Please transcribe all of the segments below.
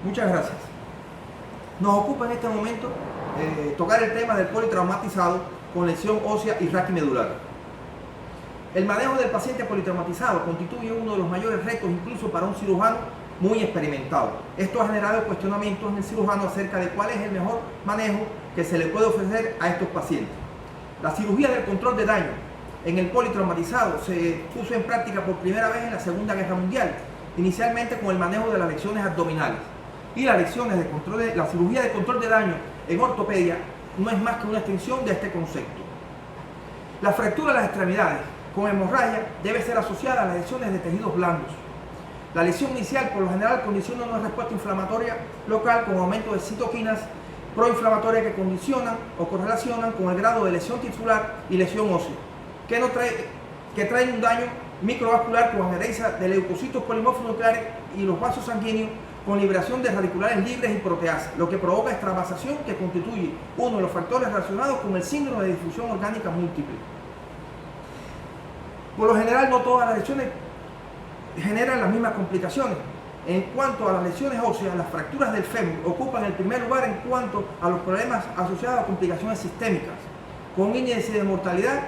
Muchas gracias. Nos ocupa en este momento tocar el tema del politraumatizado con lesión ósea y raquimedular. El manejo del paciente politraumatizado constituye uno de los mayores retos incluso para un cirujano muy experimentado. Esto ha generado cuestionamientos en el cirujano acerca de cuál es el mejor manejo que se le puede ofrecer a estos pacientes. La cirugía del control de daño en el politraumatizado se puso en práctica por primera vez en la Segunda Guerra Mundial, inicialmente con el manejo de las lesiones abdominales. Y las lesiones de la cirugía de control de daño en ortopedia no es más que una extensión de este concepto. La fractura de las extremidades con hemorragia debe ser asociada a las lesiones de tejidos blandos. La lesión inicial por lo general condiciona una respuesta inflamatoria local con aumento de citoquinas proinflamatorias que condicionan o correlacionan con el grado de lesión tisular y lesión ósea, que traen un daño microvascular con adherencia de leucocitos polimorfos nucleares y los vasos sanguíneos con liberación de radiculares libres y proteasas, lo que provoca extravasación que constituye uno de los factores relacionados con el síndrome de difusión orgánica múltiple. Por lo general, no todas las lesiones generan las mismas complicaciones. En cuanto a las lesiones óseas, las fracturas del fémur ocupan el primer lugar en cuanto a los problemas asociados a complicaciones sistémicas, con índice de mortalidad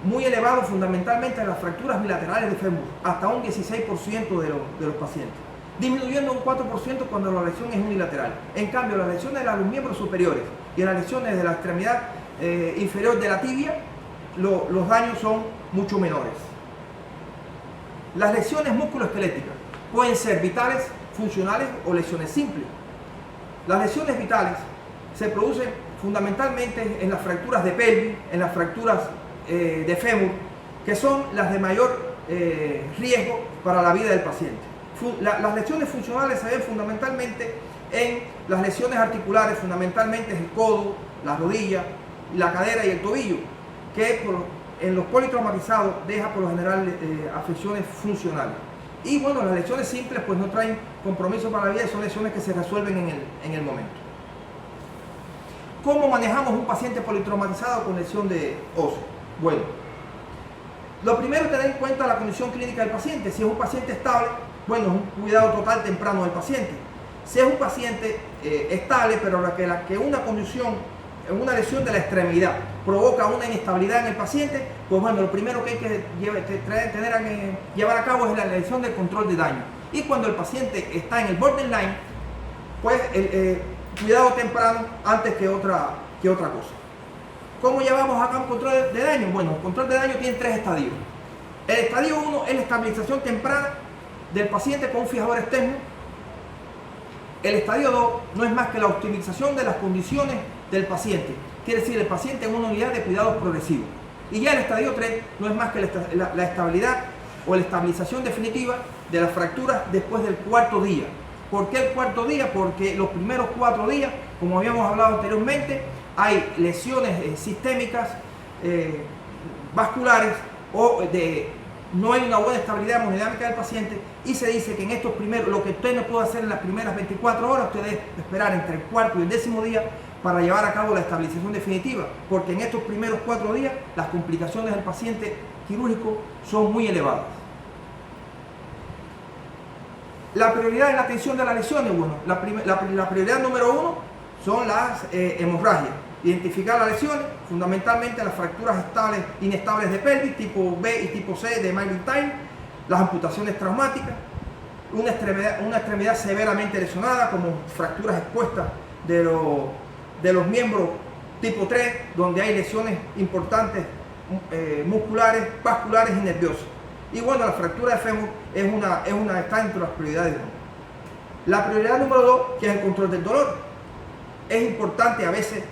muy elevado fundamentalmente en las fracturas bilaterales de fémur, hasta un 16% de los pacientes, disminuyendo un 4% cuando la lesión es unilateral. En cambio, las lesiones de los miembros superiores y las lesiones de la extremidad inferior de la tibia, los daños son mucho menores. Las lesiones musculoesqueléticas pueden ser vitales, funcionales o lesiones simples. Las lesiones vitales se producen fundamentalmente en las fracturas de pelvis, en las fracturas de fémur, que son las de mayor riesgo para la vida del paciente. Las lesiones funcionales se ven fundamentalmente en las lesiones articulares, fundamentalmente el codo, la rodilla, la cadera y el tobillo, que en los politraumatizados deja por lo general afecciones funcionales. Y bueno, las lesiones simples pues no traen compromiso para la vida, son lesiones que se resuelven en el momento. ¿Cómo manejamos un paciente politraumatizado con lesión de óseo? Bueno, lo primero es tener en cuenta la condición clínica del paciente. Si es un paciente estable, bueno, es un cuidado total temprano del paciente. Si es un paciente estable, pero que una condición, una lesión de la extremidad provoca una inestabilidad en el paciente, pues bueno, lo primero que hay que llevar a cabo es la lesión del control de daño. Y cuando el paciente está en el borderline, pues cuidado temprano antes que otra cosa. ¿Cómo llevamos a cabo un control de daño? Bueno, el control de daño tiene 3 estadios. El estadio 1 es la estabilización temprana del paciente con un fijador externo. El estadio 2 no es más que la optimización de las condiciones del paciente, quiere decir el paciente en una unidad de cuidados progresivos. Y ya el estadio 3 no es más que la estabilidad o la estabilización definitiva de las fracturas después del 4.º día. ¿Por qué el 4.º día? Porque los primeros 4 días, como habíamos hablado anteriormente, hay lesiones sistémicas, vasculares no hay una buena estabilidad hemodinámica del paciente, y se dice que en estos primeros, lo que usted no puede hacer en las primeras 24 horas, usted debe esperar entre el 4.º y el 10.º día para llevar a cabo la estabilización definitiva, porque en estos primeros 4 días las complicaciones del paciente quirúrgico son muy elevadas. La prioridad en la atención de las lesiones, bueno, la prioridad número 1 son las hemorragias. Identificar las lesiones, fundamentalmente las fracturas inestables de pelvis, tipo B y tipo C de Meiling-Time, las amputaciones traumáticas, una extremidad severamente lesionada, como fracturas expuestas de los miembros tipo 3, donde hay lesiones importantes musculares, vasculares y nerviosas. Y bueno, la fractura de fémur está entre las prioridades. La prioridad número 2, que es el control del dolor. Es importante, a veces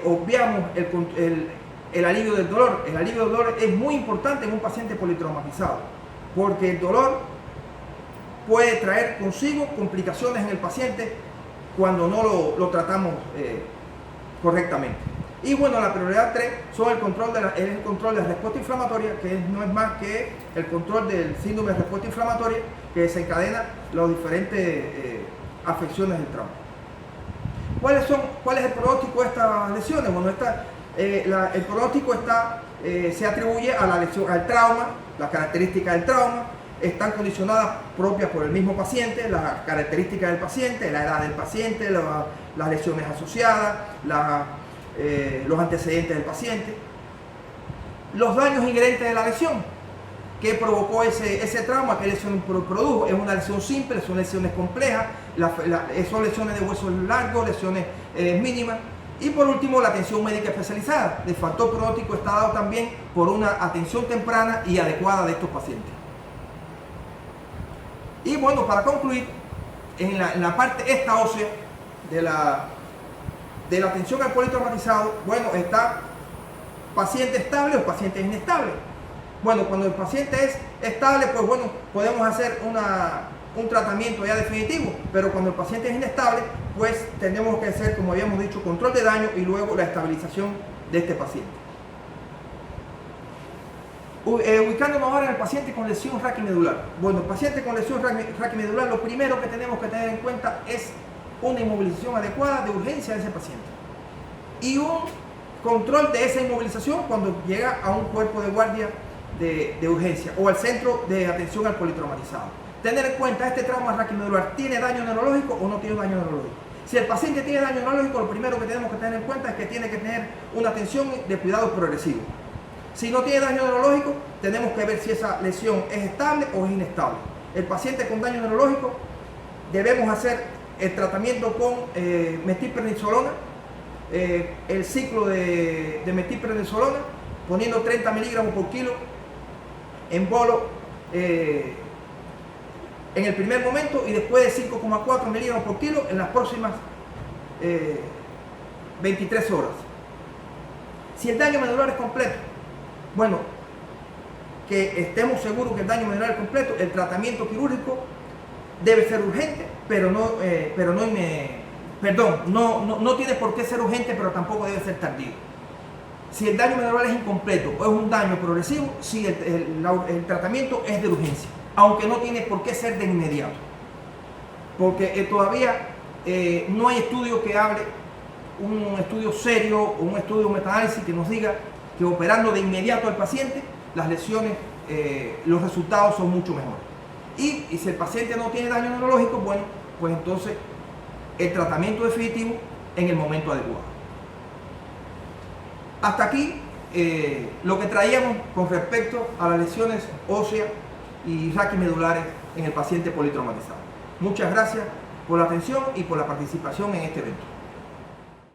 obviamos el alivio del dolor. El alivio del dolor es muy importante en un paciente politraumatizado, porque el dolor puede traer consigo complicaciones en el paciente cuando no lo tratamos correctamente. Y bueno, la prioridad 3 son el control de la respuesta inflamatoria, que no es más que el control del síndrome de respuesta inflamatoria que desencadena las diferentes afecciones del trauma. ¿Cuál es el pronóstico de estas lesiones? Bueno, el pronóstico se atribuye a la lesión, al trauma las características del trauma están condicionadas propias por el mismo paciente, las características del paciente, la edad del paciente, las lesiones asociadas, los antecedentes del paciente, los daños inherentes de la lesión que provocó ese trauma, qué lesión produjo. Es una lesión simple, son lesiones complejas, son lesiones de huesos largos, lesiones mínimas. Y por último, la atención médica especializada. El factor pronóstico está dado también por una atención temprana y adecuada de estos pacientes. Y bueno, para concluir, en la parte esta ósea de la atención al politraumatizado, bueno, está paciente estable o paciente inestable. Bueno, cuando el paciente es estable, pues bueno, podemos hacer un tratamiento ya definitivo, pero cuando el paciente es inestable, pues tenemos que hacer, como habíamos dicho, control de daño y luego la estabilización de este paciente. Ubicándonos ahora en el paciente con lesión raquimedular. Bueno, el paciente con lesión raquimedular, lo primero que tenemos que tener en cuenta es una inmovilización adecuada de urgencia de ese paciente y un control de esa inmovilización cuando llega a un cuerpo de guardia de urgencia o al centro de atención al politraumatizado. Tener en cuenta, este trauma raquimedular tiene daño neurológico o no tiene daño neurológico. Si el paciente tiene daño neurológico, lo primero que tenemos que tener en cuenta es que tiene que tener una atención de cuidado progresivo. Si no tiene daño neurológico, tenemos que ver si esa lesión es estable o es inestable. El paciente con daño neurológico, debemos hacer el tratamiento con metilprednisolona, el ciclo de metilprednisolona, poniendo 30 miligramos por kilo en bolo en el primer momento y después de 5,4 miligramos por kilo en las próximas 23 horas. Si el daño medular es completo, bueno, que estemos seguros que el daño medular es completo, el tratamiento quirúrgico debe ser urgente, no tiene por qué ser urgente, pero tampoco debe ser tardío. Si el daño medular es incompleto o es un daño progresivo, sí, el tratamiento es de urgencia, aunque no tiene por qué ser de inmediato, porque todavía no hay estudio que hable, un estudio serio o un estudio metaanálisis que nos diga que operando de inmediato al paciente, las lesiones, los resultados son mucho mejores. Y si el paciente no tiene daño neurológico, bueno, pues entonces el tratamiento definitivo en el momento adecuado. Hasta aquí lo que traíamos con respecto a las lesiones óseas y raquimedulares en el paciente politraumatizado. Muchas gracias por la atención y por la participación en este evento.